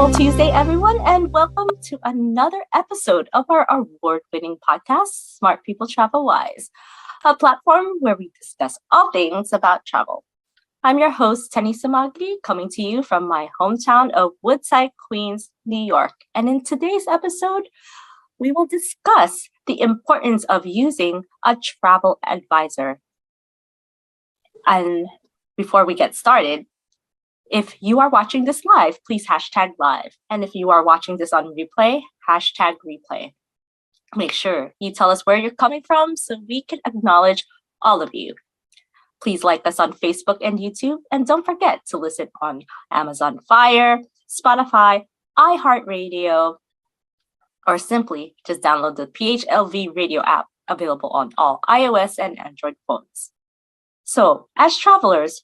Wonderful Tuesday, everyone, and welcome to another episode of our award-winning podcast, Smart People TravelWise, a platform where we discuss all things about travel. I'm your host, Tennie Sumague, coming to you from my hometown of Woodside, Queens, New York. And in today's episode, we will discuss the importance of using a travel advisor. And before we get started, if you are watching this live, please hashtag live. And if you are watching this on replay, hashtag replay. Make sure you tell us where you're coming from so we can acknowledge all of you. Please like us on Facebook and YouTube. And don't forget to listen on Amazon Fire, Spotify, iHeartRadio, or simply just download the PHLV radio app available on all iOS and Android phones. So, as travelers,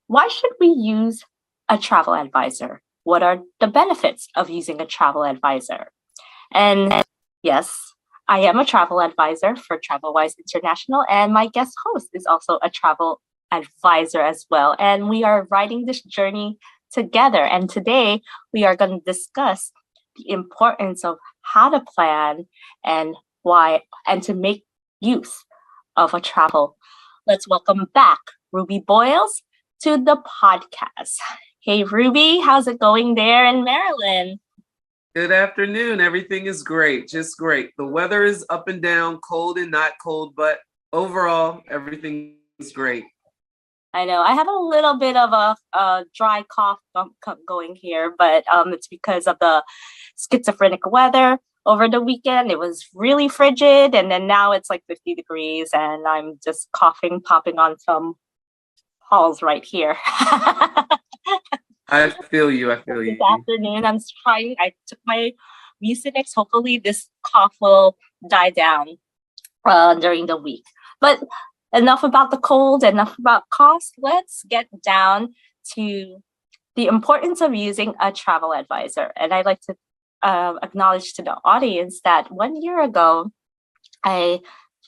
why should we use a travel advisor? What are the benefits of using a travel advisor? And yes, I am a travel advisor for TravelWise International, and my guest host is also a travel advisor as well. And we are riding this journey together. And today we are going to discuss the importance of how to plan and why, and to make use of a travel. Let's welcome back Ruby Boyles to the podcast. Hey, Ruby, how's it going there in Maryland? Good afternoon. Everything is great, just great. The weather is up and down, cold and not cold, but overall, everything is great. I know. I have a little bit of a dry cough going here, but it's because of the schizophrenic weather. Over the weekend, it was really frigid, and then now it's like 50 degrees, and I'm just coughing, popping on some halls right here. I feel you. This afternoon, I took my Mucinex. Hopefully this cough will die down during the week. But enough about the cold, enough about coughs. Let's get down to the importance of using a travel advisor. And I'd like to acknowledge to the audience that 1 year ago, I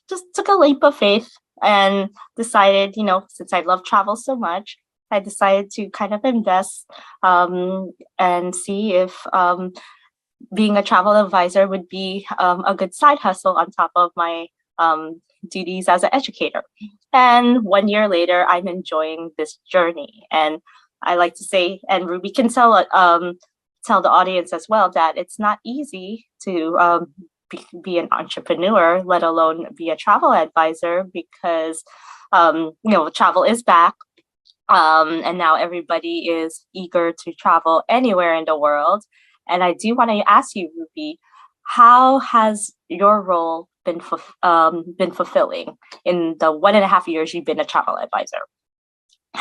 just took a leap of faith and decided, since I love travel so much, I decided to kind of invest and see if being a travel advisor would be a good side hustle on top of my duties as an educator. And 1 year later, I'm enjoying this journey. And I like to say, and Ruby can tell the audience as well, that it's not easy to be an entrepreneur, let alone be a travel advisor, because travel is back, and now everybody is eager to travel anywhere in the world. And I do want to ask you, Ruby, how has your role been fulfilling in the 1.5 years you've been a travel advisor?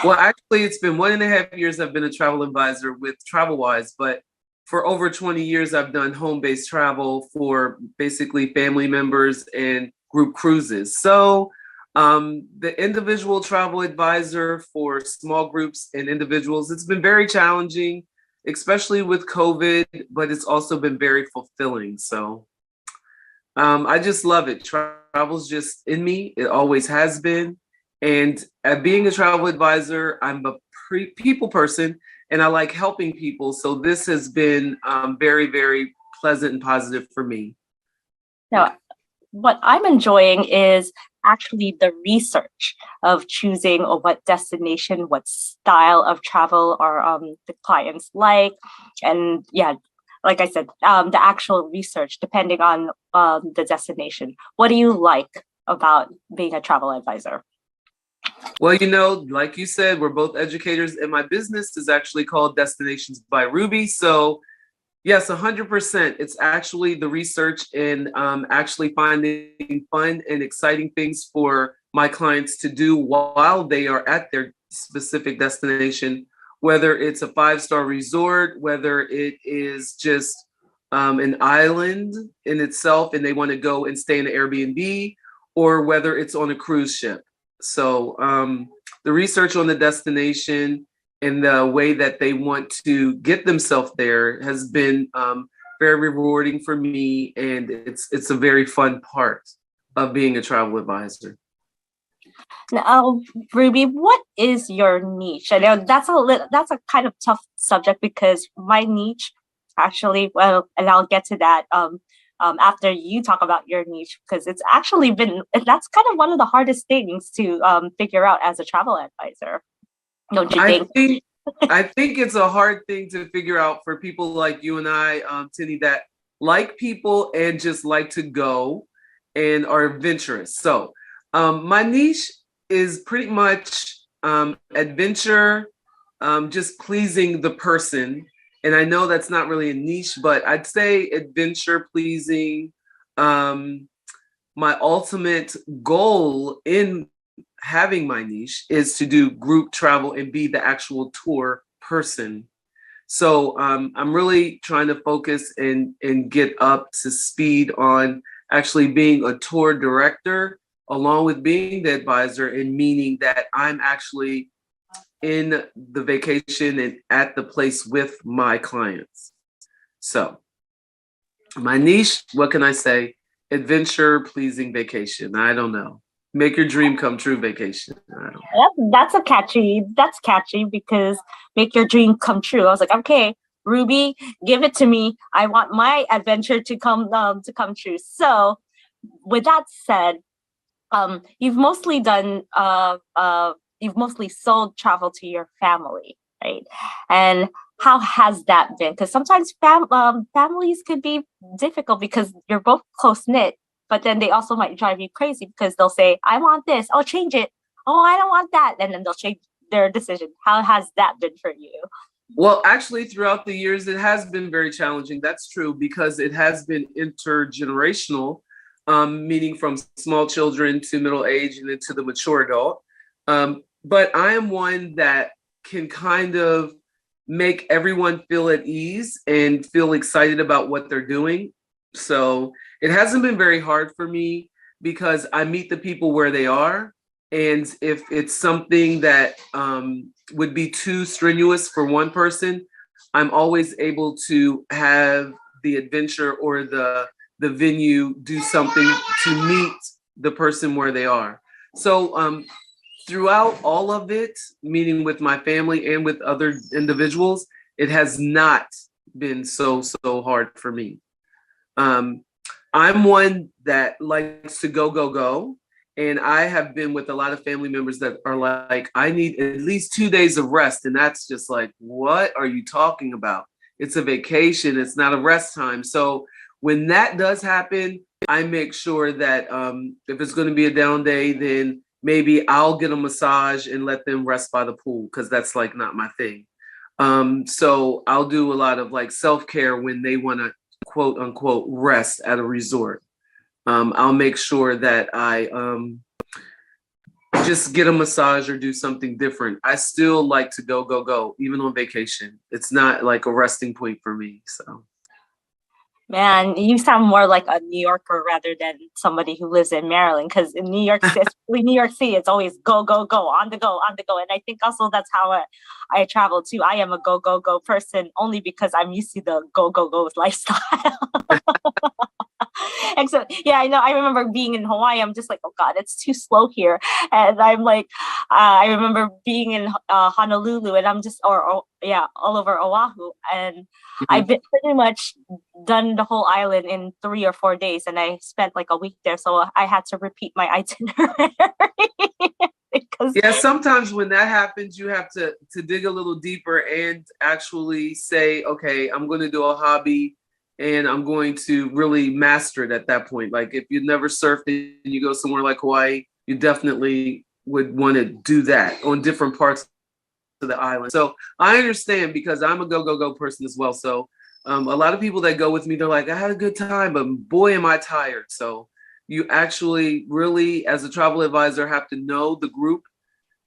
Well, actually, it's been 1.5 years I've been a travel advisor with TravelWise, but for over 20 years, I've done home-based travel for basically family members and group cruises. So the individual travel advisor for small groups and individuals, it's been very challenging, especially with COVID, but it's also been very fulfilling. So I just love it. Travel's just in me. It always has been. And being a travel advisor, I'm a people person, and I like helping people. So this has been very, very pleasant and positive for me. Now, what I'm enjoying is actually the research of choosing what destination, what style of travel are the clients like. And yeah, like I said, the actual research, depending on the destination. What do you like about being a travel advisor? Well, like you said, we're both educators, and my business is actually called Destinations by Rubi. So yes, 100%. It's actually the research and actually finding fun and exciting things for my clients to do while they are at their specific destination, whether it's a 5-star resort, whether it is just an island in itself and they want to go and stay in an Airbnb, or whether it's on a cruise ship. So the research on the destination and the way that they want to get themselves there has been very rewarding for me, and it's a very fun part of being a travel advisor. Now, Ruby, what is your niche? I know that's a kind of tough subject, because my niche actually. Well, and I'll get to that after you talk about your niche, because it's actually been, that's kind of one of the hardest things to figure out as a travel advisor. Don't you think? I think it's a hard thing to figure out for people like you and I, Tennie, that like people and just like to go and are adventurous. So my niche is pretty much adventure, just pleasing the person. And I know that's not really a niche, but I'd say adventure pleasing. My ultimate goal in having my niche is to do group travel and be the actual tour person. So I'm really trying to focus and get up to speed on actually being a tour director along with being the advisor, and meaning that I'm actually in the vacation and at the place with my clients. So my niche, what can I say? Adventure pleasing vacation. I don't know. Make your dream come true vacation. I don't know. That's catchy because make your dream come true. I was like, okay, Ruby, give it to me. I want my adventure to come true. So with that said, you've mostly sold travel to your family, right? And how has that been? Because sometimes families could be difficult because you're both close knit, but then they also might drive you crazy because they'll say, I want this, oh, change it. Oh, I don't want that. And then they'll change their decision. How has that been for you? Well, actually, throughout the years, it has been very challenging. That's true, because it has been intergenerational, meaning from small children to middle age and then to the mature adult. But I am one that can kind of make everyone feel at ease and feel excited about what they're doing. So it hasn't been very hard for me because I meet the people where they are. And if it's something that would be too strenuous for one person, I'm always able to have the adventure or the venue do something to meet the person where they are. So throughout all of it, meaning with my family and with other individuals, it has not been so hard for me. I'm one that likes to go. And I have been with a lot of family members that are like, I need at least 2 days of rest. And that's just like, what are you talking about? It's a vacation. It's not a rest time. So when that does happen, I make sure that if it's going to be a down day, then maybe I'll get a massage and let them rest by the pool, because that's like not my thing. So I'll do a lot of like self-care when they want to quote unquote rest at a resort. I'll make sure that I just get a massage or do something different. I still like to go, even on vacation. It's not like a resting point for me. So, man, you sound more like a New Yorker rather than somebody who lives in Maryland. Because in New York City, it's always go, on the go. And I think also that's how I travel too. I am a go person only because I'm used to the go lifestyle. And so, yeah, I know. I remember being in Hawaii. I'm just like, oh God, it's too slow here. And I'm like, I remember being in Honolulu, and I'm just, all over Oahu, and I've been pretty much done the whole island in 3 or 4 days, and I spent like a week there, so I had to repeat my itinerary. Yeah, sometimes when that happens, you have to dig a little deeper and actually say, okay, I'm going to do a hobby. And I'm going to really master it at that point. Like if you've never surfed and you go somewhere like Hawaii, you definitely would want to do that on different parts of the island. So I understand, because I'm a go person as well. So a lot of people that go with me, they're like, I had a good time, but boy, am I tired. So you actually really, as a travel advisor, have to know the group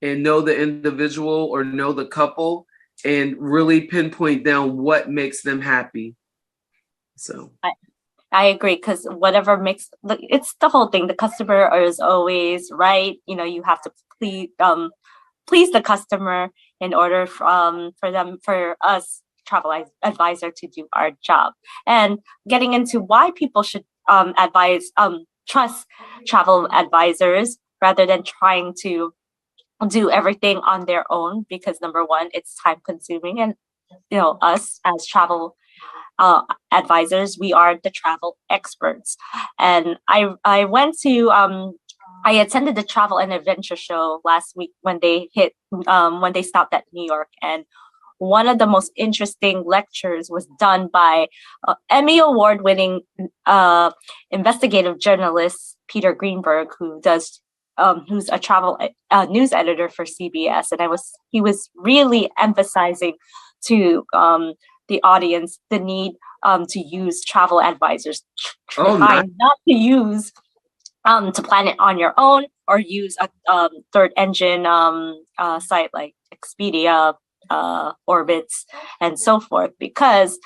and know the individual or know the couple and really pinpoint down what makes them happy. So I agree, because whatever makes, it's the whole thing. The customer is always right. You know, you have to please the customer in order for us travel advisor to do our job. And getting into why people should trust travel advisors rather than trying to do everything on their own, because number one, it's time consuming, and us as travel advisors. We are the travel experts. And I went to I attended the travel and adventure show last week when they stopped at New York, and one of the most interesting lectures was done by Emmy award-winning investigative journalist Peter Greenberg, who's a travel news editor for CBS, and he was really emphasizing to the audience the need to use travel advisors. Try not to use to plan it on your own, or use a third engine site like Expedia, Orbitz, and so forth, because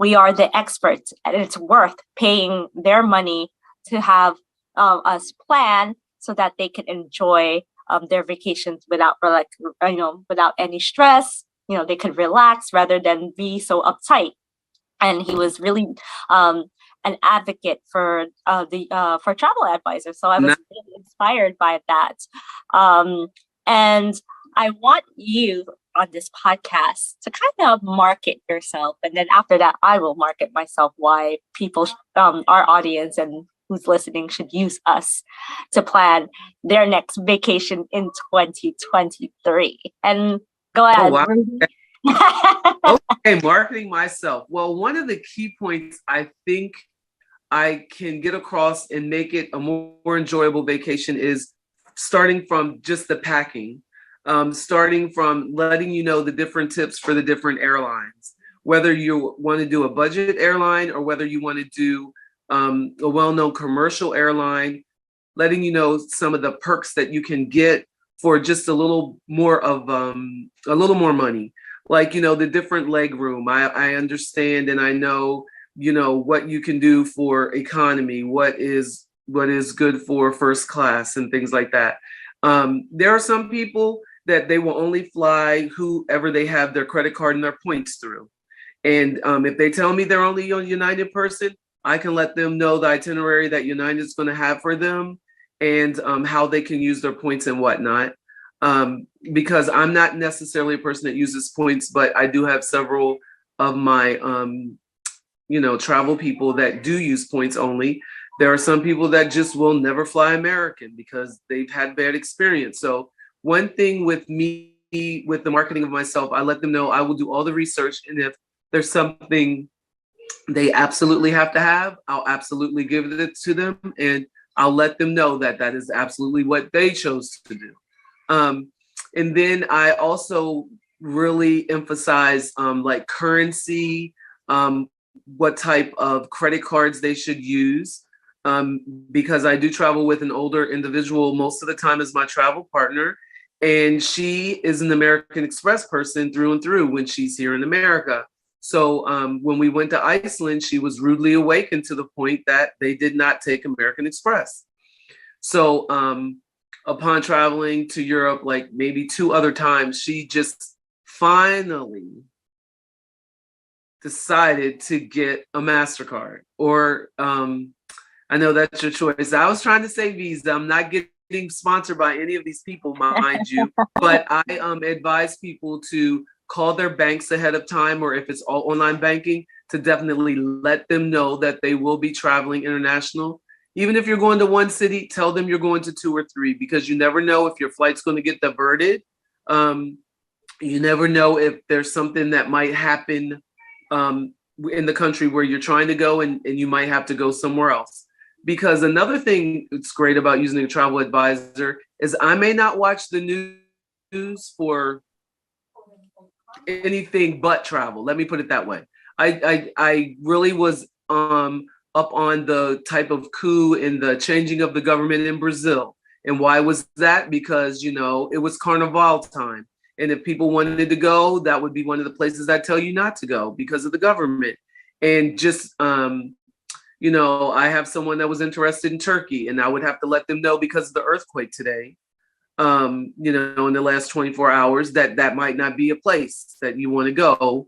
we are the experts, and it's worth paying their money to have us plan so that they can enjoy their vacations without any stress. They could relax rather than be so uptight. And he was really an advocate for travel advisors. So I was really inspired by that. And I want you on this podcast to kind of market yourself. And then after that, I will market myself, why people, our audience and who's listening, should use us to plan their next vacation in 2023. And go ahead. Oh, wow. Okay, marketing myself. Well, one of the key points I think I can get across and make it a more enjoyable vacation is starting from just the packing, starting from letting you know the different tips for the different airlines, whether you want to do a budget airline or whether you want to do a well-known commercial airline, letting you know some of the perks that you can get for just a little more money. Like, the different leg room. I understand, and I know, what you can do for economy, what is good for first class and things like that. There are some people that they will only fly whoever they have their credit card and their points through. And if they tell me they're only a United person, I can let them know the itinerary that United is going to have for them, and how they can use their points and whatnot. Because I'm not necessarily a person that uses points, but I do have several of my, travel people that do use points only. There are some people that just will never fly American because they've had bad experience. So one thing with me, with the marketing of myself, I let them know I will do all the research. And if there's something they absolutely have to have, I'll absolutely give it to them. And I'll let them know that that is absolutely what they chose to do. And then I also really emphasize like currency, what type of credit cards they should use, because I do travel with an older individual most of the time as my travel partner, and she is an American Express person through and through when she's here in America. So when we went to Iceland, she was rudely awakened to the point that they did not take American Express. So upon traveling to Europe, like maybe 2 other times, she just finally decided to get a MasterCard, or I know that's your choice. I was trying to say Visa. I'm not getting sponsored by any of these people, mind you, but I advise people to call their banks ahead of time, or if it's all online banking, to definitely let them know that they will be traveling international. Even if you're going to one city, tell them you're going to 2 or 3, because you never know if your flight's going to get diverted. You never know if there's something that might happen in the country where you're trying to go, and you might have to go somewhere else. Because another thing that's great about using a travel advisor is I may not watch the news for anything but travel. Let me put it that way. I really was up on the type of coup and the changing of the government in Brazil. And why was that? Because, it was Carnival time. And if people wanted to go, that would be one of the places I'd tell you not to go because of the government. And just, I have someone that was interested in Turkey, and I would have to let them know because of the earthquake today, in the last 24 hours, that might not be a place that you want to go,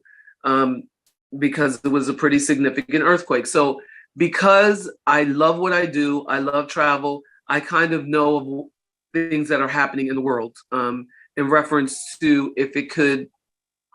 because it was a pretty significant earthquake. So because I love what I do, I love travel, I kind of know of things that are happening in the world, in reference to if it could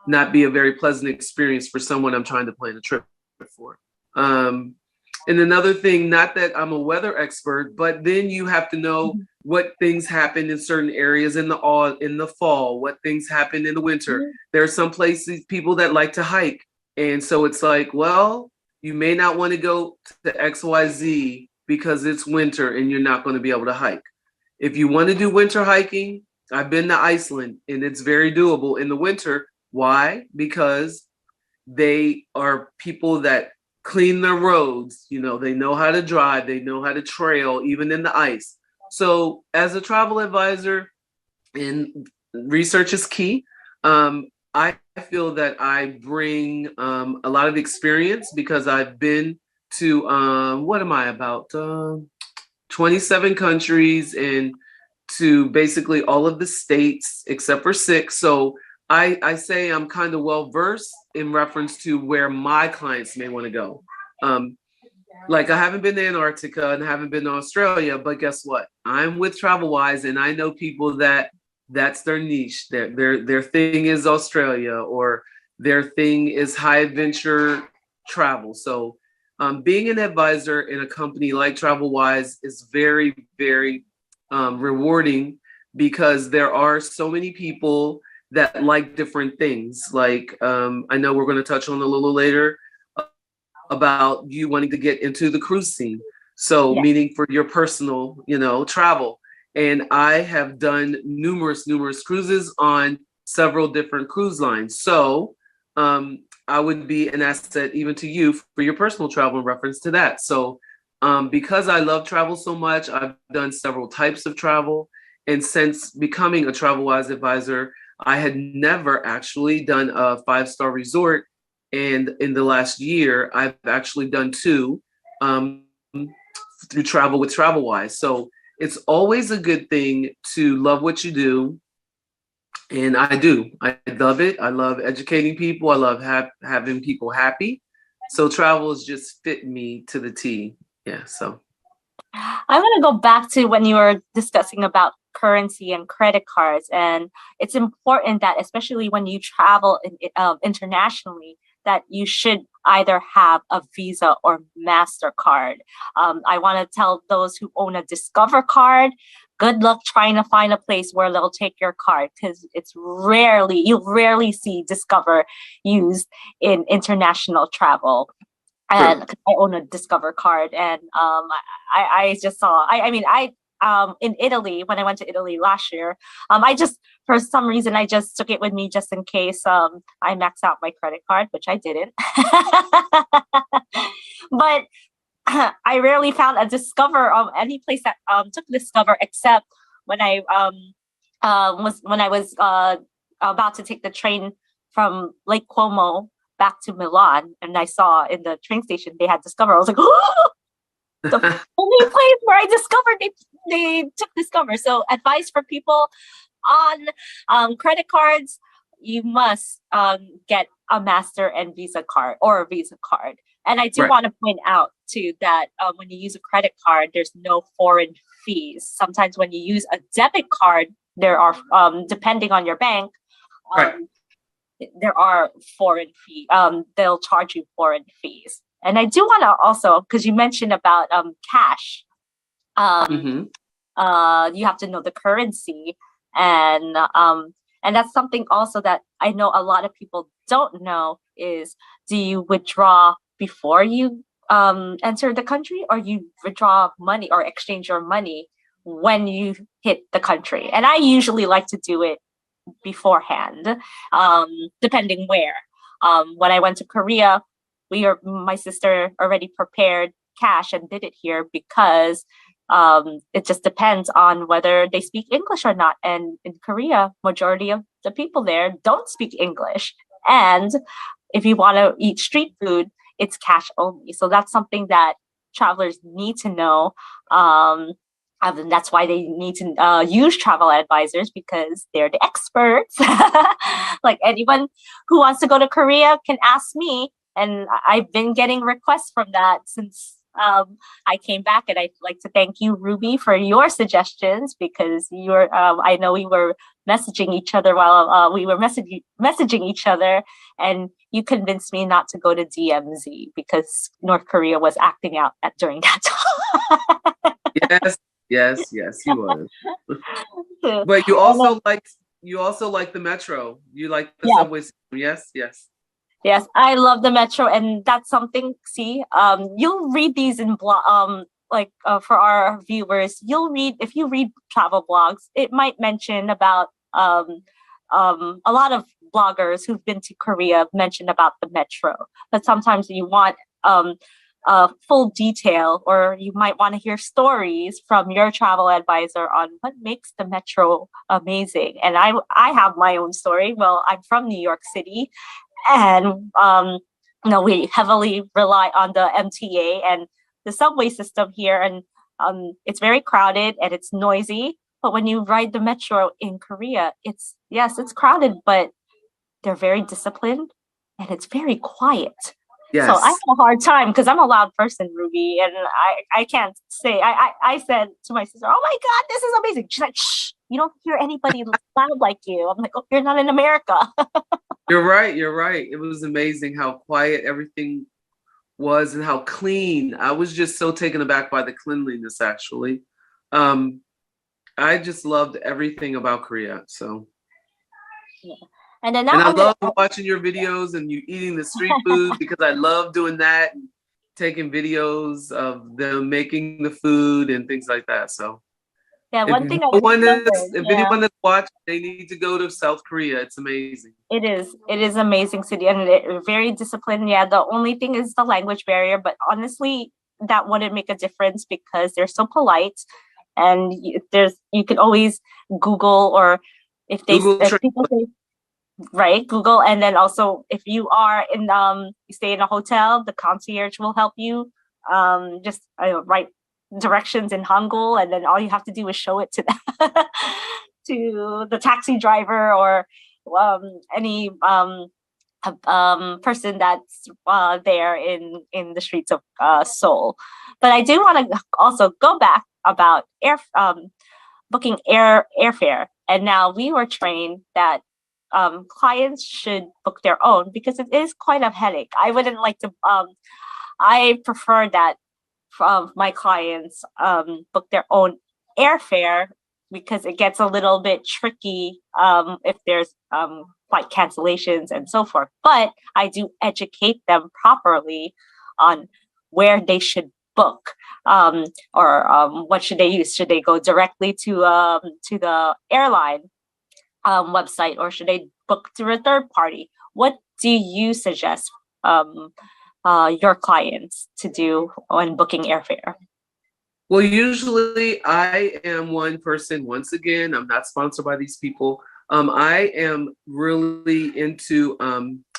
not be a very pleasant experience for someone I'm trying to plan a trip for. And another thing, not that I'm a weather expert, but then you have to know what things happen in certain areas in the fall, what things happen in the winter. There are some places, people that like to hike. And so it's like, well, you may not want to go to XYZ because it's winter and you're not going to be able to hike. If you want to do winter hiking, I've been to Iceland and it's very doable in the winter. Why? Because they are people that clean their roads. You know, they know how to drive, they know how to trail, even in the ice. So as a travel advisor, and research is key, I feel that I bring a lot of experience because I've been to, what am I, about 27 countries and to basically all of the states except for 6. So I say I'm kind of well versed in reference to where my clients may want to go. Like I haven't been to Antarctica and I haven't been to Australia, but guess what? I'm with TravelWise and I know people that's their niche. Their thing is Australia, or their thing is high adventure travel. So being an advisor in a company like TravelWise is very, very rewarding because there are so many people that like different things. Like I know we're going to touch on a little later about you wanting to get into the cruise scene. So meaning for your personal, travel. And I have done numerous cruises on several different cruise lines. So I would be an asset even to you for your personal travel in reference to that. So because I love travel so much, I've done several types of travel. And since becoming a TravelWise advisor, I had never actually done a 5-star resort. And in the last year, I've actually done 2 through travel with TravelWise. So it's always a good thing to love what you do. And I do. I love it. I love educating people. I love having people happy. So travel has just fit me to the T. Yeah. So I want to go back to when you were discussing about currency and credit cards. And it's important that, especially when you travel internationally, that you should either have a Visa or MasterCard. I want to tell those who own a Discover card, good luck trying to find a place where they'll take your card, because you'll rarely see Discover used in international travel. And I own a Discover card, and I just saw. In Italy, when I went to Italy last year, for some reason I just took it with me just in case I max out my credit card, which I didn't. But I rarely found a Discover any place that took Discover, except when I was about to take the train from Lake Como back to Milan, and I saw in the train station they had Discover. I was like, oh! The only place where I discovered they took Discover. So advice for people on credit cards: you must get a Master and Visa card, or a Visa card. And I do want to point out too that when you use a credit card, there's no foreign fees. Sometimes when you use a debit card, there are depending on your bank. There are foreign fees. They'll charge you foreign fees. And I do want to also, because you mentioned about cash, you have to know the currency, and that's something also that I know a lot of people don't know is, do you withdraw before you enter the country, or you withdraw money or exchange your money when you hit the country? And I usually like to do it beforehand, depending where. When I went to Korea, my sister already prepared cash and did it here, because it just depends on whether they speak English or not. And in Korea, majority of the people there don't speak English. And if you want to eat street food, it's cash only. So that's something that travelers need to know. And that's why they need to use travel advisors, because they're the experts. Like anyone who wants to go to Korea can ask me. And I've been getting requests from that since I came back, and I'd like to thank you, Ruby, for your suggestions, because I know we were messaging each other while we were messaging each other, and you convinced me not to go to DMZ because North Korea was acting out during that time. Yes, he was. Yeah. But you also like the metro. You like the subway system. Yes. Yes, I love the metro, and that's something. See, you'll read these in for our viewers. If you read travel blogs, it might mention about a lot of bloggers who've been to Korea mention about the metro. But sometimes you want full detail, or you might want to hear stories from your travel advisor on what makes the metro amazing. And I have my own story. Well, I'm from New York City, and we heavily rely on the MTA and the subway system here, and it's very crowded and it's noisy. But when you ride the metro in Korea, it's crowded, but they're very disciplined and it's very quiet. Yes. So I have a hard time because I'm a loud person, Ruby, and I can't say. I said to my sister, "Oh my God, this is amazing." She's like, "Shh, you don't hear anybody loud like you." I'm like, "Oh, you're not in America." You're right. It was amazing how quiet everything was and how clean. I was just so taken aback by the cleanliness, actually. I just loved everything about Korea. So, Yeah. And then I love watching your videos and you eating the street food because I love doing that, and taking videos of them making the food and things like that. So, yeah, if anyone is watching, they need to go to South Korea. It's amazing. It is amazing city, and they're very disciplined. Yeah, the only thing is the language barrier, but honestly, that wouldn't make a difference because they're so polite, and you can always Google, or if people say, right, Google, and then also if you are you stay in a hotel, the concierge will help you just write directions in Hangul, and then all you have to do is show it to to the taxi driver, or any person that's there in the streets of Seoul. But I do want to also go back about booking airfare. And now we were trained that clients should book their own because it is quite a headache. I wouldn't like to. I prefer that my clients book their own airfare because it gets a little bit tricky if there's flight cancellations and so forth. But I do educate them properly on where they should book, or what should they use. Should they go directly to the airline website, or should they book through a third party? What do you suggest your clients to do when booking airfare? Well, usually I am one person. Once again, I'm not sponsored by these people. I am really into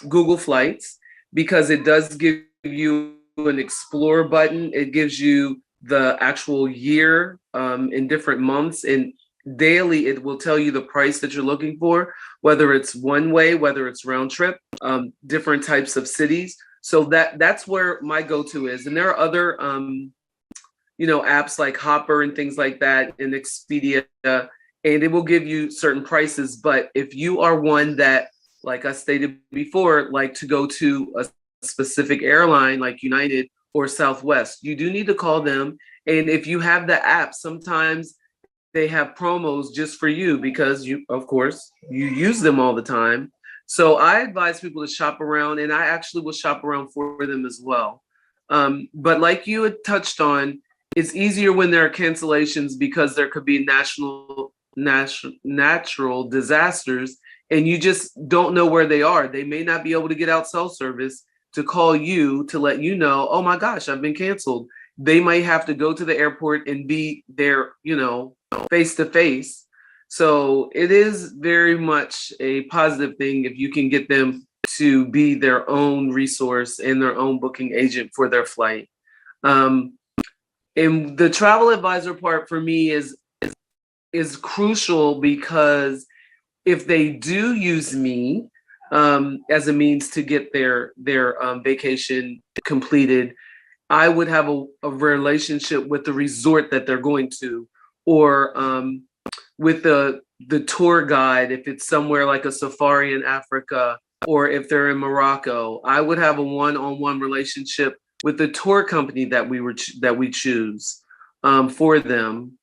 Google Flights because it does give you an explore button. It gives you the actual year in different months, and daily it will tell you the price that you're looking for, whether it's one way, whether it's round trip, different types of cities. So that's where my go-to is. And there are other apps like Hopper and things like that, and Expedia, and it will give you certain prices. But if you are one that, like I stated before, like to go to a specific airline like United or Southwest, you do need to call them. And if you have the app, sometimes they have promos just for you because you use them all the time. So I advise people to shop around, and I actually will shop around for them as well. But like you had touched on, it's easier when there are cancellations because there could be natural disasters, and you just don't know where they are. They may not be able to get out cell service to call you to let you know, oh my gosh, I've been canceled. They might have to go to the airport and be there, face to face. So it is very much a positive thing if you can get them to be their own resource and their own booking agent for their flight. And the travel advisor part for me is crucial because if they do use me as a means to get their vacation completed, I would have a relationship with the resort that they're going to, or with the tour guide if it's somewhere like a safari in Africa, or if they're in Morocco. I would have a one-on-one relationship with the tour company that we choose for them.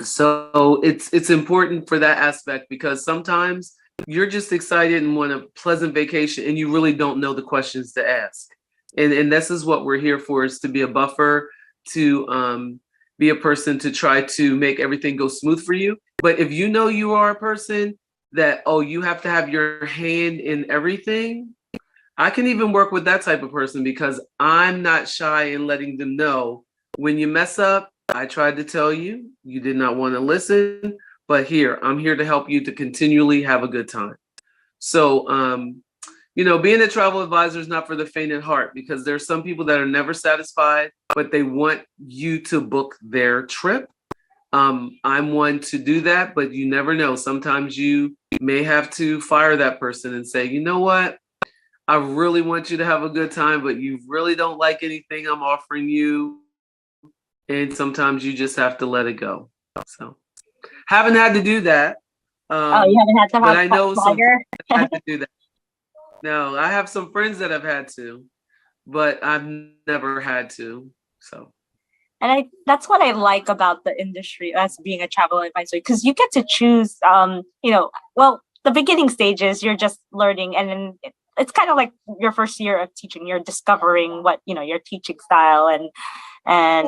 So it's important for that aspect, because sometimes you're just excited and want a pleasant vacation and you really don't know the questions to ask. And this is what we're here for, is to be a buffer, to be a person to try to make everything go smooth for you. But if you know you are a person that, oh, you have to have your hand in everything, I can even work with that type of person, because I'm not shy in letting them know when you mess up. I tried to tell you, you did not want to listen, but I'm here to help you to continually have a good time. So, being a travel advisor is not for the faint at heart, because there's some people that are never satisfied, but they want you to book their trip. I'm one to do that, but you never know. Sometimes you may have to fire that person and say, you know what? I really want you to have a good time, but you really don't like anything I'm offering you. And sometimes you just have to let it go. So haven't had to do that. Oh, you haven't had to But have I know some fire? had to do that. No, I have some friends that have had to, but I've never had to. So. And that's what I like about the industry as being a travel advisor, because you get to choose, well, the beginning stages, you're just learning. And then it's kind of like your first year of teaching, you're discovering what, your teaching style and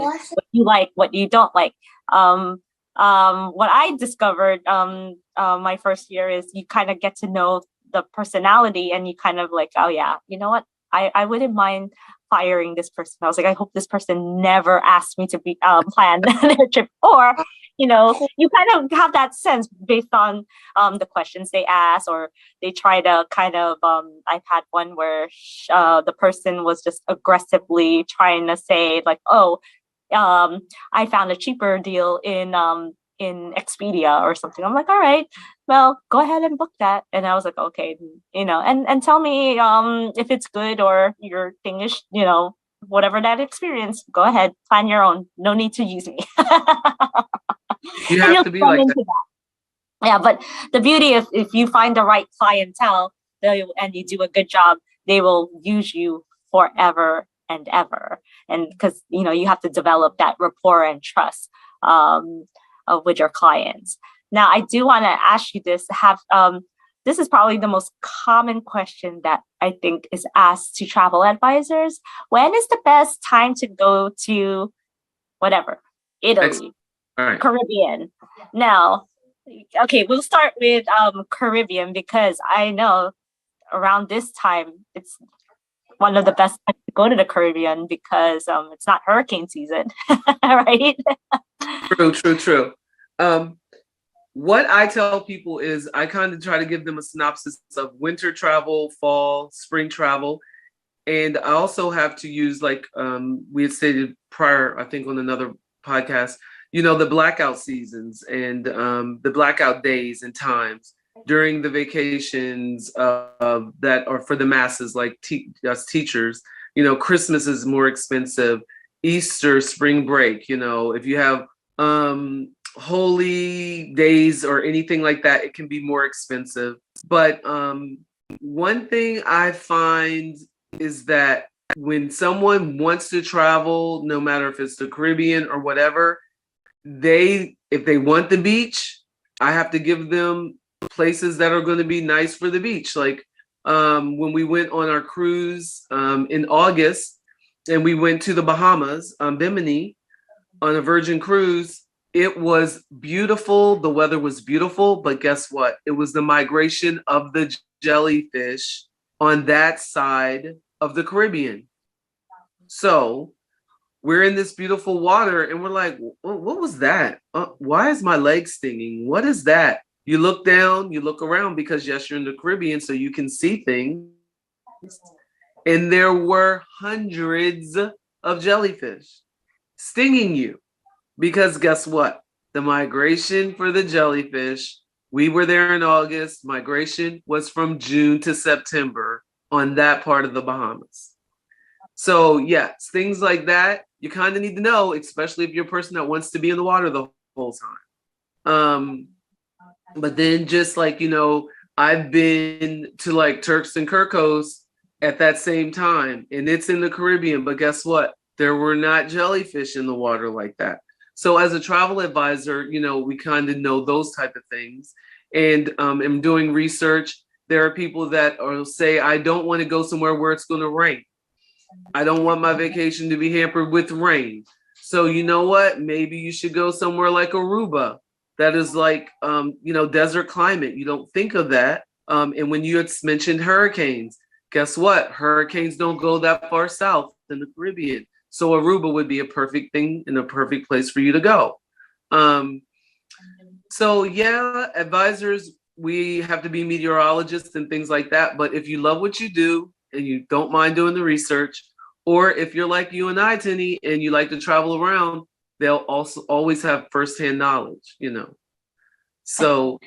what you like, what you don't like. What I discovered my first year is you kind of get to know the personality, and you kind of like, oh yeah, you know what? I wouldn't mind firing this person. I was like, I hope this person never asked me to be plan their trip. Or, you kind of have that sense based on the questions they ask, or they try to kind of. I've had one where the person was just aggressively trying to say like, oh, I found a cheaper deal in Expedia or something. I'm like, all right, well, go ahead and book that. And I was like, okay, and tell me if it's good, or your thing is, whatever that experience, go ahead, plan your own. No need to use me. You have to be like that. Yeah, but the beauty of if you find the right clientele, and you do a good job, they will use you forever and ever. And because you have to develop that rapport and trust with your clients. Now, I do want to ask you this. This is probably the most common question that I think is asked to travel advisors. When is the best time to go to whatever, Italy, right, Caribbean? Now, okay, we'll start with Caribbean, because I know around this time it's one of the best times to go to the Caribbean, because it's not hurricane season, right? True. What I tell people is I kind of try to give them a synopsis of winter travel, fall, spring travel. And I also have to use, like we had stated prior, I think on another podcast, the blackout seasons and the blackout days and times during the vacations that are for the masses, like us teachers. Christmas is more expensive. Easter, spring break, if you have holy days or anything like that, it can be more expensive. But one thing I find is that when someone wants to travel, no matter if it's the Caribbean or whatever, if they want the beach, I have to give them places that are going to be nice for the beach. Like when we went on our cruise in August, and we went to the Bahamas, Bimini, on a Virgin cruise. It was beautiful. The weather was beautiful, but guess what? It was the migration of the jellyfish on that side of the Caribbean. So we're in this beautiful water, and we're like, what was that? Why is my leg stinging? What is that? You look down, you look around, because yes, you're in the Caribbean, so you can see things. And there were hundreds of jellyfish stinging you, because guess what? The migration for the jellyfish, we were there in August. Migration was from June to September on that part of the Bahamas. So yes, things like that you kind of need to know, especially if you're a person that wants to be in the water the whole time. But then just like, I've been to like Turks and Caicos at that same time, and it's in the Caribbean, but guess what? There were not jellyfish in the water like that. So as a travel advisor, we kind of know those type of things. And am doing research. There are people that will say, I don't want to go somewhere where it's going to rain. I don't want my vacation to be hampered with rain. So you know what? Maybe you should go somewhere like Aruba. That is like, desert climate. You don't think of that. And when you had mentioned hurricanes, guess what? Hurricanes don't go that far south in the Caribbean. So Aruba would be a perfect thing and a perfect place for you to go. So yeah, advisors, we have to be meteorologists and things like that. But if you love what you do and you don't mind doing the research, or if you're like you and I, Tennie, and you like to travel around, they'll also always have firsthand knowledge, So,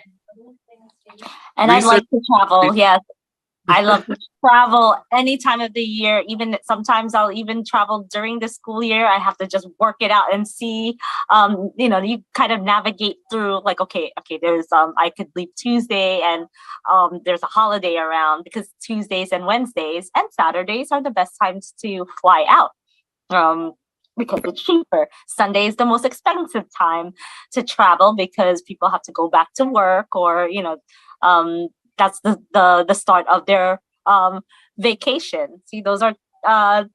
and I like to travel. Yes, I love to travel any time of the year. Even sometimes I'll even travel during the school year. I have to just work it out and see. You kind of navigate through like, okay, there's I could leave Tuesday and there's a holiday around, because Tuesdays and Wednesdays and Saturdays are the best times to fly out. Because it's cheaper. Sunday is the most expensive time to travel because people have to go back to work, or that's the start of their vacation. See, those are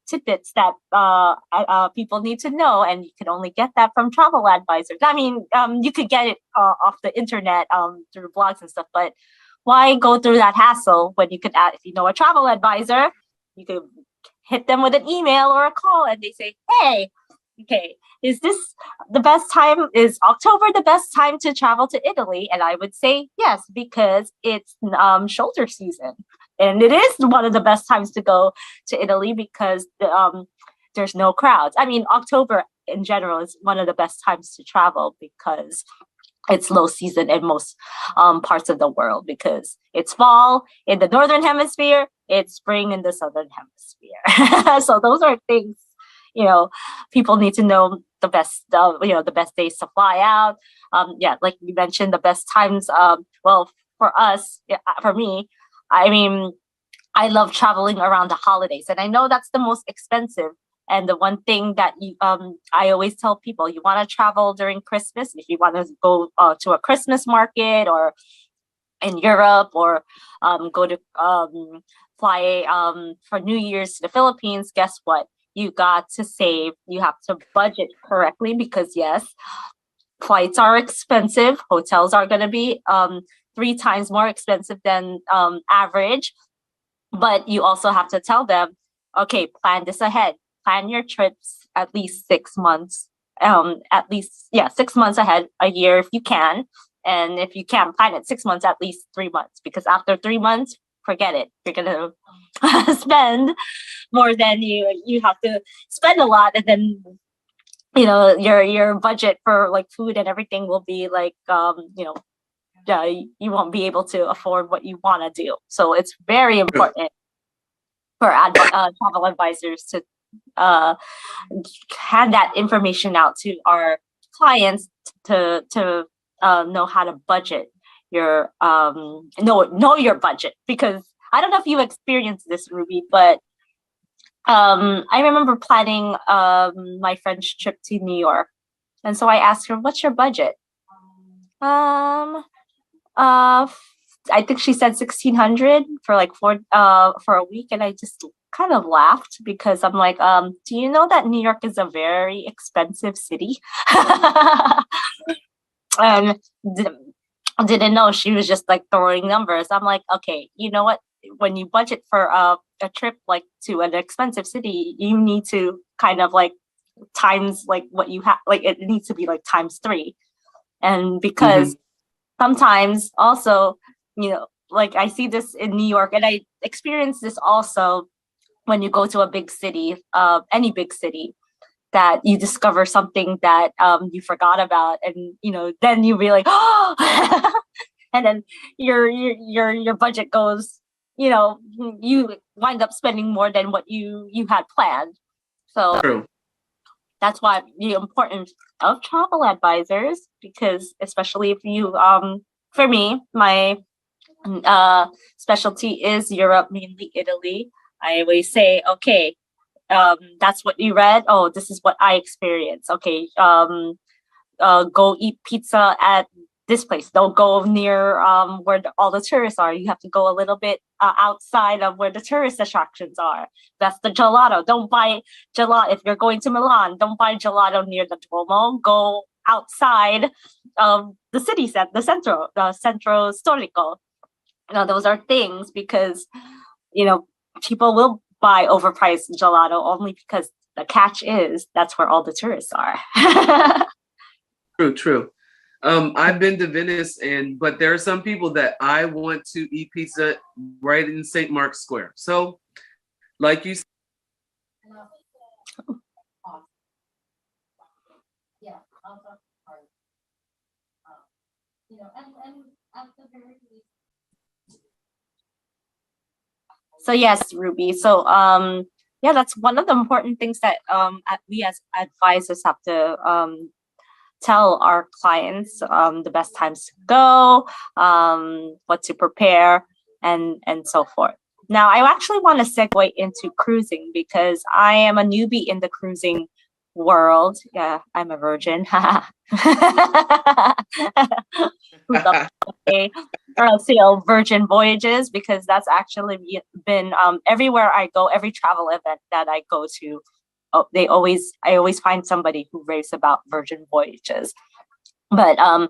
tidbits that people need to know, and you can only get that from travel advisors. I mean, you could get it off the internet through blogs and stuff, but why go through that hassle when you could add, if you know a travel advisor, you could hit them with an email or a call and they say, hey, okay, is October the best time to travel to Italy? And I would say yes, because it's shoulder season. And it is one of the best times to go to Italy because there's no crowds. I mean, October in general is one of the best times to travel because it's low season in most parts of the world, because it's fall in the northern hemisphere, it's spring in the southern hemisphere. So those are things, people need to know the best, the best days to fly out. Like you mentioned, the best times. Well, for me, I mean, I love traveling around the holidays, and I know that's the most expensive. And the one thing that I always tell people, you want to travel during Christmas, if you want to go to a Christmas market or in Europe, or go to fly for New Year's to the Philippines, guess what? You got to save. You have to budget correctly because, yes, flights are expensive. Hotels are going to be 3 times more expensive than average. But you also have to tell them, okay, plan this ahead. Plan your trips at least 6 months, 6 months ahead, a year if you can. And if you can't plan it 6 months, at least 3 months, because after 3 months, forget it. You're going to spend more than you have to spend a lot. And then, your budget for like food and everything will be like, you won't be able to afford what you want to do. So it's very important for travel advisors to hand that information out to our clients to know how to budget your know your budget. Because I don't know if you experienced this, Ruby, but I remember planning my friend's trip to New York, and so I asked her, "What's your budget?" I think she said 1,600 for like for a week, and I just kind of laughed because I'm like, do you know that New York is a very expensive city? And didn't know. She was just like throwing numbers. I'm like, okay, you know what? When you budget for a trip like to an expensive city, you need to kind of like times like what you have, like it needs to be like times 3. And because sometimes also, like I see this in New York, and I experience this also when you go to a big city, any big city, that you discover something that you forgot about, and then you be like, oh, and then your budget goes you wind up spending more than what you had planned. So True. that's why the importance of travel advisors, because especially if you, for me, my specialty is Europe, mainly Italy. I always say, okay, that's what you read. Oh, this is what I experienced. Okay, go eat pizza at this place. Don't go near where all the tourists are. You have to go a little bit outside of where the tourist attractions are. That's the gelato. Don't buy gelato if you're going to Milan. Don't buy gelato near the Duomo. Go outside of the city set, the centro storico. Those are things, because people will buy overpriced gelato only because the catch is that's where all the tourists are. True. I've been to Venice, but there are some people that I want to eat pizza right in St. Mark's Square. So, like you said, So yes, Ruby. So yeah, that's one of the important things that we as advisors have to tell our clients, the best times to go, what to prepare, and so forth. Now, I actually want to segue into cruising, because I am a newbie in the cruising world. Yeah, I'm a virgin. Who's up to virgin voyages, because that's actually been everywhere I go, every travel event that I go to. Oh, I always find somebody who raves about virgin voyages. But how?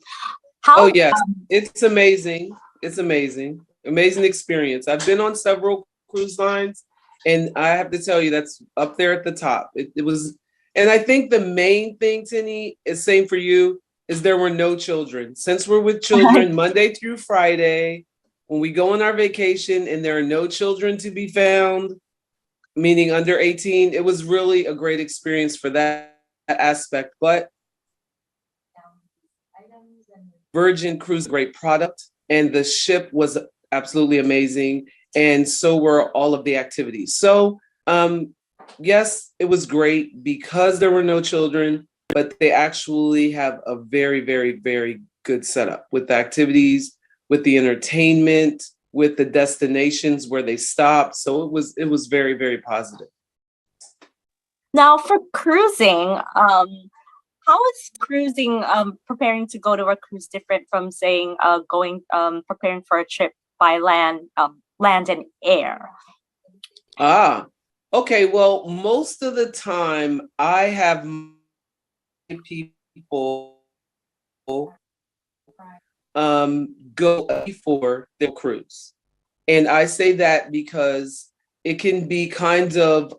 oh yes, it's amazing. It's amazing. Amazing experience. I've been on several cruise lines, and I have to tell you, that's up there at the top. It was, and I think the main thing, Tennie, is same for you, is there were no children. Since we're with children Monday through Friday, when we go on our vacation and there are no children to be found, meaning under 18, it was really a great experience for that aspect. But Virgin Cruise, great product, and the ship was absolutely amazing, and so were all of the activities. So yes, it was great because there were no children, but they actually have a very, very, very good setup with the activities, with the entertainment, with the destinations where they stopped. So it was very, very positive. Now, for cruising, how is cruising preparing to go to a cruise different from saying going preparing for a trip by land and air? Okay. Well, most of the time I have people go before their cruise. And I say that because it can be kind of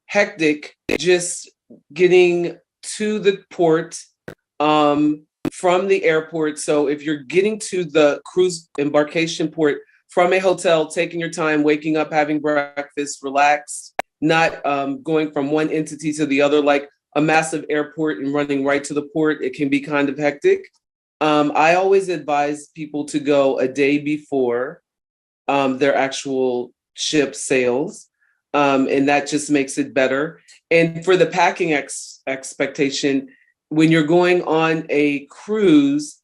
hectic just getting to the port from the airport. So if you're getting to the cruise embarkation port from a hotel, taking your time, waking up, having breakfast, relaxed, not going from one entity to the other, like a massive airport and running right to the port, it can be kind of hectic. I always advise people to go a day before their actual ship sails, and that just makes it better. And for the packing expectation, when you're going on a cruise,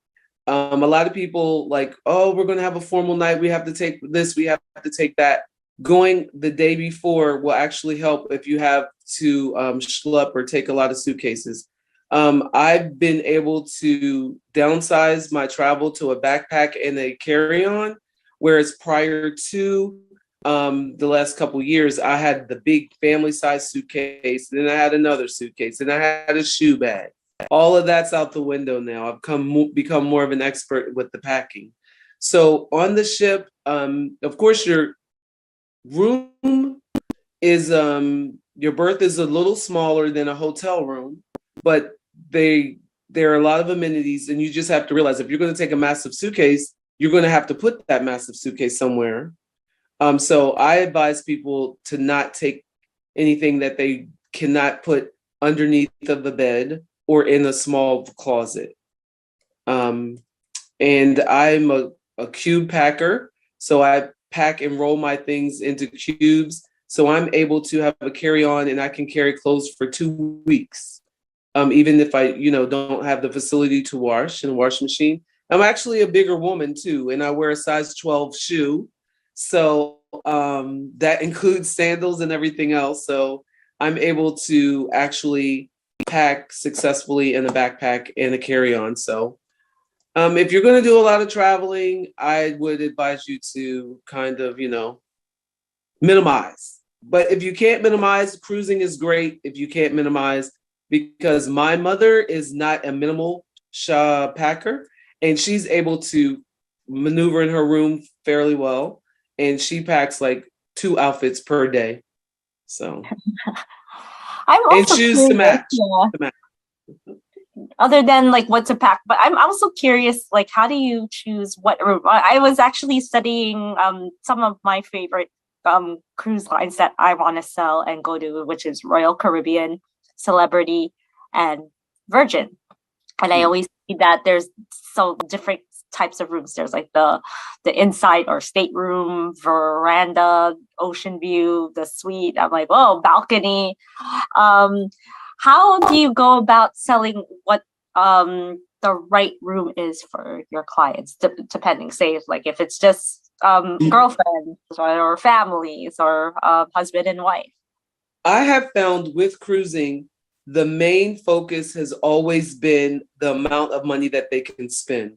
a lot of people like, oh, we're going to have a formal night. We have to take this, we have to take that. Going the day before will actually help if you have to schlep or take a lot of suitcases. I've been able to downsize my travel to a backpack and a carry-on, whereas prior to the last couple of years, I had the big family-sized suitcase, then I had another suitcase, and I had a shoe bag. All of that's out the window now. I've become more of an expert with the packing. So on the ship, of course, your room is your berth is a little smaller than a hotel room, but there are a lot of amenities, and you just have to realize if you're going to take a massive suitcase, you're going to have to put that massive suitcase somewhere. So I advise people to not take anything that they cannot put underneath of the bed or in a small closet. And I'm a cube packer, so I pack and roll my things into cubes. So I'm able to have a carry-on and I can carry clothes for 2 weeks. Even if I, don't have the facility to wash in a washing machine. I'm actually a bigger woman too, and I wear a size 12 shoe. So that includes sandals and everything else. So I'm able to actually pack successfully in a backpack and a carry-on. So if you're going to do a lot of traveling, I would advise you to kind of, minimize. But if you can't minimize, cruising is great if you can't minimize, because my mother is not a minimal packer, and she's able to maneuver in her room fairly well. And she packs like 2 outfits per day. So, I'm and also shoes to curious, match. yeah, To match. other than like what to pack, but I'm also curious, like how do you choose what route? I was actually studying some of my favorite cruise lines that I want to sell and go to, which is Royal Caribbean, Celebrity, and Virgin. And I always see that there's so different types of rooms. There's like the inside or stateroom, veranda, ocean view, the suite. I'm like, oh, balcony. How do you go about selling what the right room is for your clients, depending, say, if it's just girlfriends or families or husband and wife? I have found with cruising, the main focus has always been the amount of money that they can spend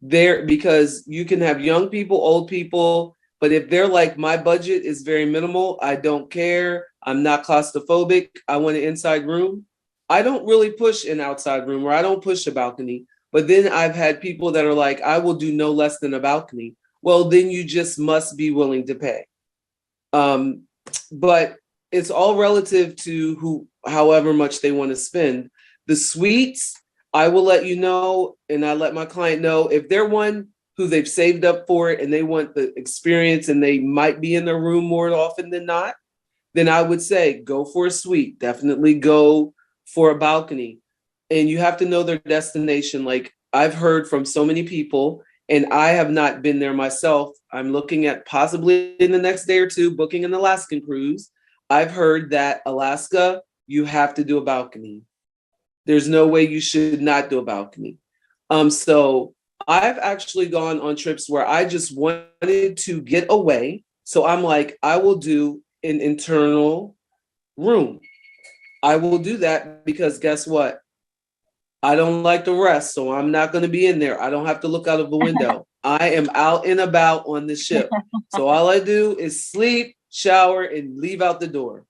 there, because you can have young people, old people, but if they're like, my budget is very minimal, I don't care, I'm not claustrophobic, I want an inside room, I don't really push an outside room, or I don't push a balcony. But then I've had people that are like, I will do no less than a balcony. Well, then you just must be willing to pay. But it's all relative to however much they want to spend. The suites, I will let you know, and I let my client know if they're one who they've saved up for it and they want the experience and they might be in their room more often than not, then I would say go for a suite. Definitely go for a balcony. And you have to know their destination. Like I've heard from so many people, and I have not been there myself. I'm looking at possibly in the next day or two booking an Alaskan cruise. I've heard that Alaska, you have to do a balcony. There's no way you should not do a balcony. So I've actually gone on trips where I just wanted to get away. So I'm like, I will do an internal room. I will do that because guess what? I don't like to rest, so I'm not going to be in there. I don't have to look out of the window. I am out and about on the ship. So all I do is sleep, shower, and leave out the door.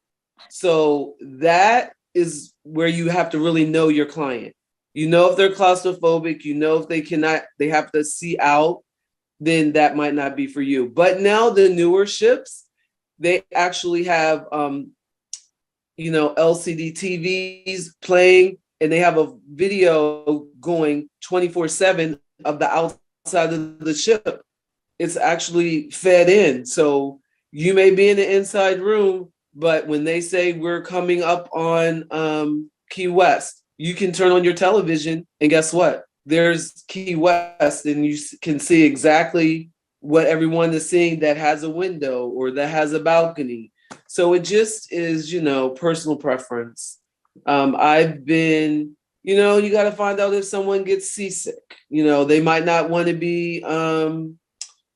So that is where you have to really know your client. You know if they're claustrophobic, you know if they have to see out, then that might not be for you. But now the newer ships, they actually have LCD TVs playing, and they have a video going 24/7 of the outside of the ship. It's actually fed in. So you may be in the inside room, but when they say we're coming up on Key West, you can turn on your television and guess what? There's Key West, and you can see exactly what everyone is seeing that has a window or that has a balcony. So it just is, personal preference. I've been, you got to find out if someone gets seasick. They might not want to be, in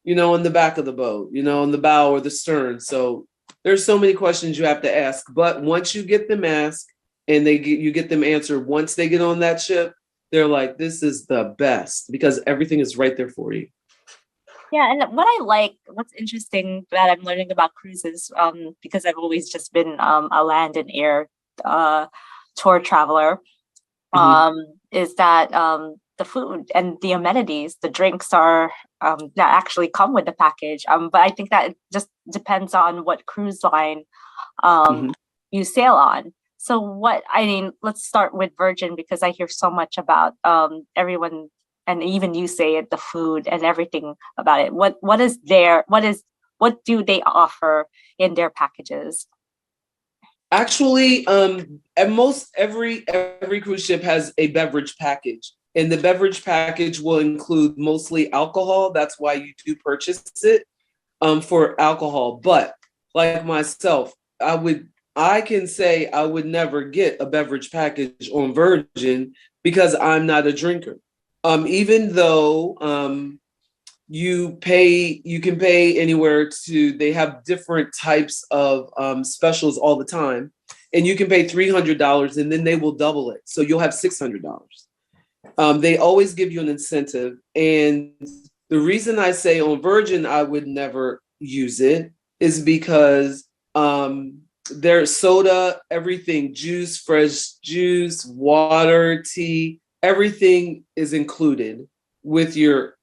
the back of the boat, in the bow or the stern. So there's so many questions you have to ask. But once you get them asked and you get them answered, once they get on that ship, they're like, this is the best because everything is right there for you. Yeah, and what's interesting that I'm learning about cruises, because I've always just been a land and air tour traveler, is that the food and the amenities, the drinks are that actually come with the package. But I think that it just depends on what cruise line you sail on. So let's start with Virgin, because I hear so much about everyone, and even you say it, the food and everything about it. What do they offer in their packages? Actually, at most every cruise ship has a beverage package, and the beverage package will include mostly alcohol. That's why you do purchase it. for alcohol. But like myself, I can say I would never get a beverage package on Virgin because I'm not a drinker. Even though you can pay anywhere to, they have different types of specials all the time, and you can pay $300 and then they will double it, so you'll have $600. They always give you an incentive, and the reason I say on Virgin I would never use it is because their soda, everything, juice, fresh juice, water, tea, everything is included with your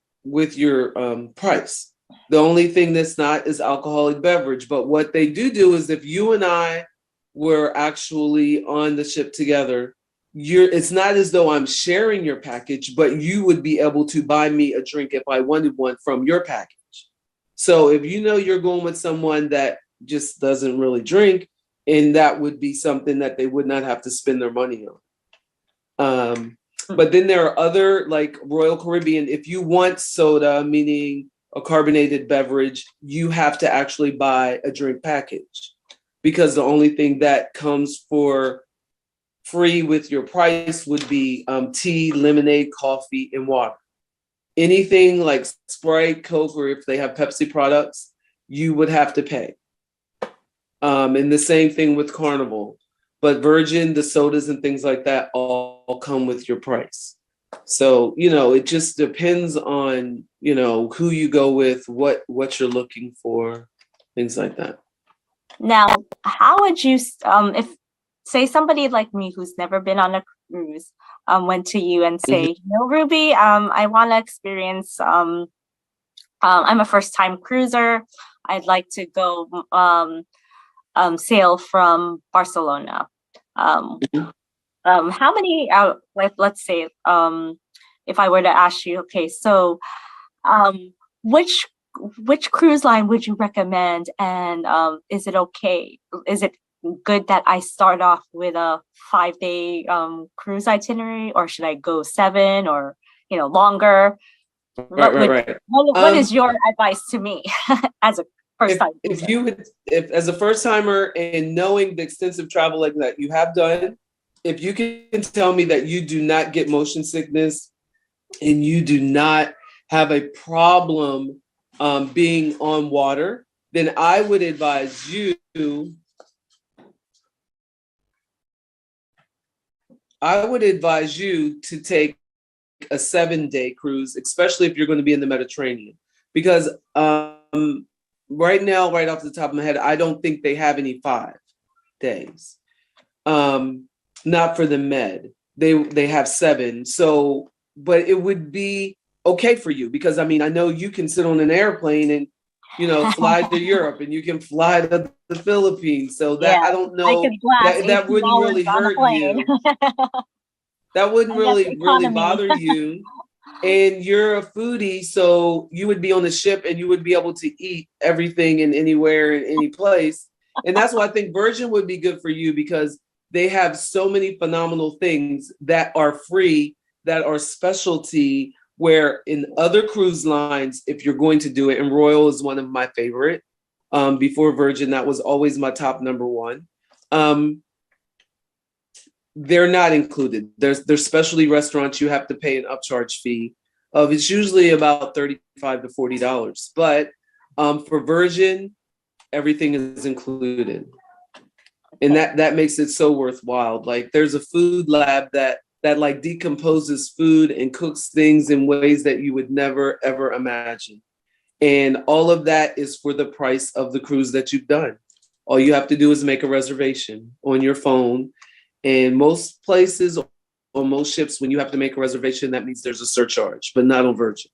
price. The only thing that's not is alcoholic beverage. But what they do is, if you and I were actually on the ship together, it's not as though I'm sharing your package, but you would be able to buy me a drink if I wanted one from your package. So if you know you're going with someone that just doesn't really drink, and that would be something that they would not have to spend their money on. But then there are other, like Royal Caribbean, if you want soda, meaning a carbonated beverage, you have to actually buy a drink package, because the only thing that comes for free with your price would be tea, lemonade, coffee, and water. Anything like Sprite, Coke, or if they have Pepsi products, you would have to pay. And the same thing with Carnival. But Virgin, the sodas and things like that all come with your price. So, it just depends on, who you go with, what you're looking for, things like that. Now, how would you, if say somebody like me who's never been on a cruise, went to you and say, Ruby, I want to experience, I'm a first time cruiser. I'd like to go sail from Barcelona. How many, let's say, if I were to ask you, okay, so which cruise line would you recommend? And is it okay? Is it good that I start off with a 5-day cruise itinerary, or should I go 7 or, longer? Right. What is your advice to me as a first time? If as a first timer and knowing the extensive travel like that you have done, if you can tell me that you do not get motion sickness and you do not have a problem being on water, then I would advise you to take a 7-day cruise, especially if you're going to be in the Mediterranean, because right now, right off the top of my head, I don't think they have any 5 days. Not for the Med. They have 7. So, but it would be okay for you, because I know you can sit on an airplane and fly to Europe, and you can fly to the Philippines. So that, I don't know, that wouldn't really hurt you. That wouldn't really bother you. And you're a foodie, so you would be on the ship and you would be able to eat everything and anywhere in any place. And that's why I think Virgin would be good for you, because they have so many phenomenal things that are free, that are specialty, where in other cruise lines, if you're going to do it, and Royal is one of my favorite, before Virgin, that was always my top number one. They're not included. There's specialty restaurants you have to pay an upcharge fee of. It's usually about $35 to $40. But for Virgin, everything is included. And that makes it so worthwhile. Like, there's a food lab that like decomposes food and cooks things in ways that you would never, ever imagine. And all of that is for the price of the cruise that you've done. All you have to do is make a reservation on your phone. And most places, on most ships, when you have to make a reservation, that means there's a surcharge, but not on Virgin.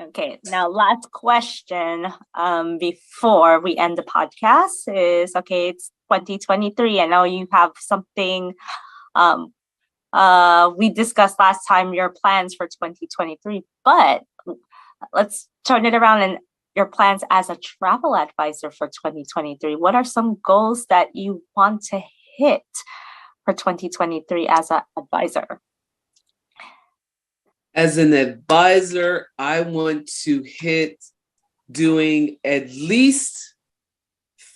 Okay, now last question before we end the podcast is, okay, it's 2023. I know you have something, we discussed last time your plans for 2023, but let's turn it around and your plans as a travel advisor for 2023. What are some goals that you want to hit for 2023 as an advisor? As an advisor, I want to hit doing at least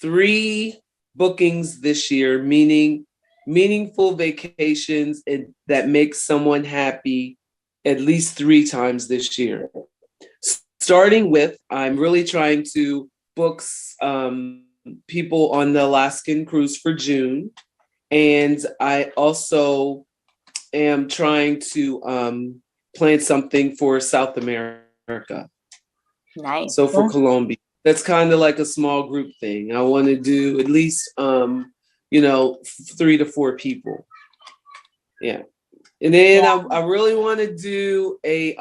3 bookings this year, meaning meaningful vacations and that makes someone happy at least 3 times this year. Starting with, I'm really trying to book people on the Alaskan cruise for June. And I also am trying to plan something for South America. Nice. So for Colombia, that's kind of like a small group thing. I want to do at least, 3 to 4 people. Yeah. And then I really want to do a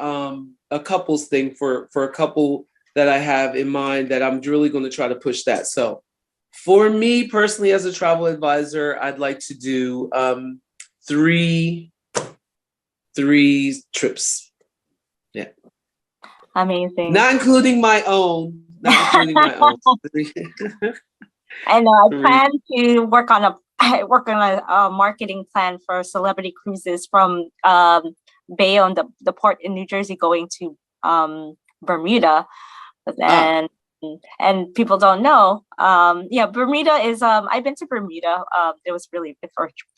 couples thing for a couple that I have in mind that I'm really going to try to push that. So for me personally, as a travel advisor, I'd like to do 3 trips. Yeah. Amazing. Not including my own. I know. I plan to work on a marketing plan for celebrity cruises from Bayonne, the port in New Jersey, going to Bermuda, and people don't know. Bermuda is. I've been to Bermuda. It was really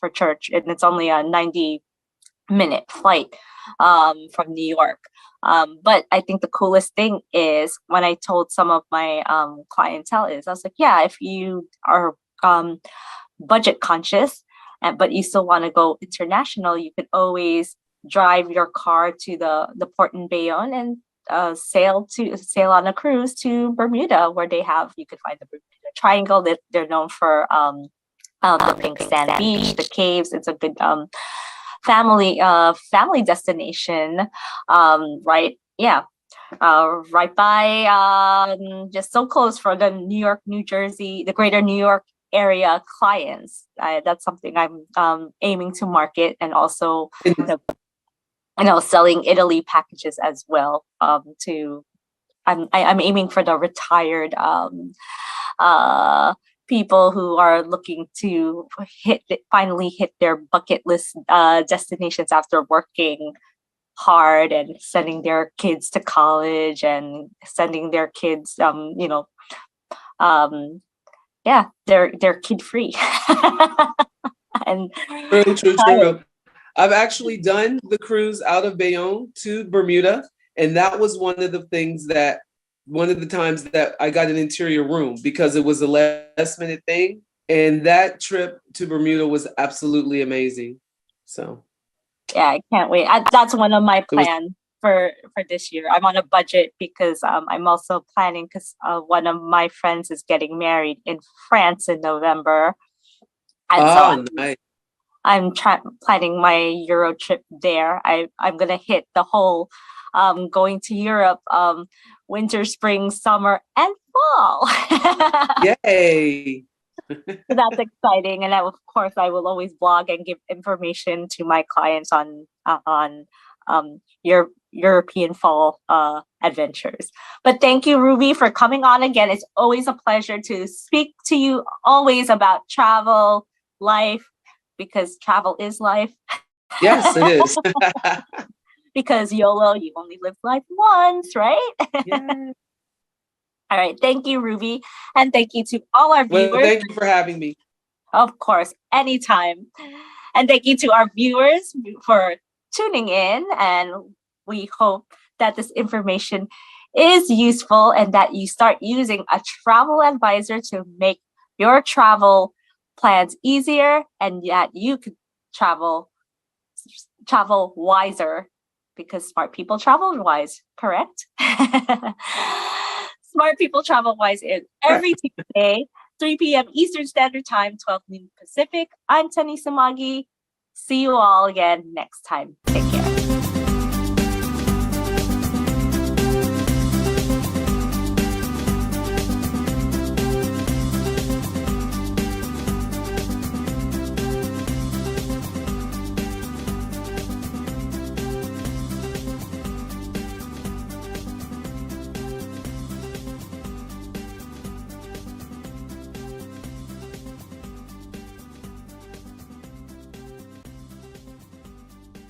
for church, and it's only a 90-minute flight from New York. But I think the coolest thing is when I told some of my clientele I was like, yeah, if you are budget conscious, but you still want to go international, you could always drive your car to the port in Bayonne and sail on a cruise to Bermuda, where you could find the Bermuda Triangle. They're known for the pink sand beach, the caves. It's a good family destination, right? Yeah. Right by just so close for the New York, New Jersey, the greater New York area clients. That's something I'm aiming to market, and also selling Italy packages as well. I'm aiming for the retired people who are looking to finally hit their bucket list destinations after working hard and sending their kids to college and sending their kids they're kid free. And true. I've actually done the cruise out of Bayonne to Bermuda, and that was one of the times that I got an interior room because it was a last minute thing. And that trip to Bermuda was absolutely amazing. So yeah, I can't wait. That's one of my plans for this year. I'm on a budget because I'm also planning because one of my friends is getting married in France in November. And nice. I'm planning my Euro trip there. I'm gonna hit the whole going to Europe, winter, spring, summer, and fall. Yay! So that's exciting, and of course, I will always blog and give information to my clients on your European fall adventures. But thank you, Ruby, for coming on again. It's always a pleasure to speak to you always about travel, life, because travel is life. Yes, it is. Because YOLO, you only live life once, right? Yeah. All right. Thank you, Ruby. And thank you to all our viewers. Well, thank you for having me. Of course, anytime. And thank you to our viewers for tuning in. And we hope that this information is useful and that you start using a travel advisor to make your travel plans easier, and that you could travel wiser, because smart people travel wise, correct? Smart people travel wise is every Tuesday, 3 p.m. Eastern Standard Time, 12 noon Pacific. I'm Tennie Sumague. See you all again next time. Take care.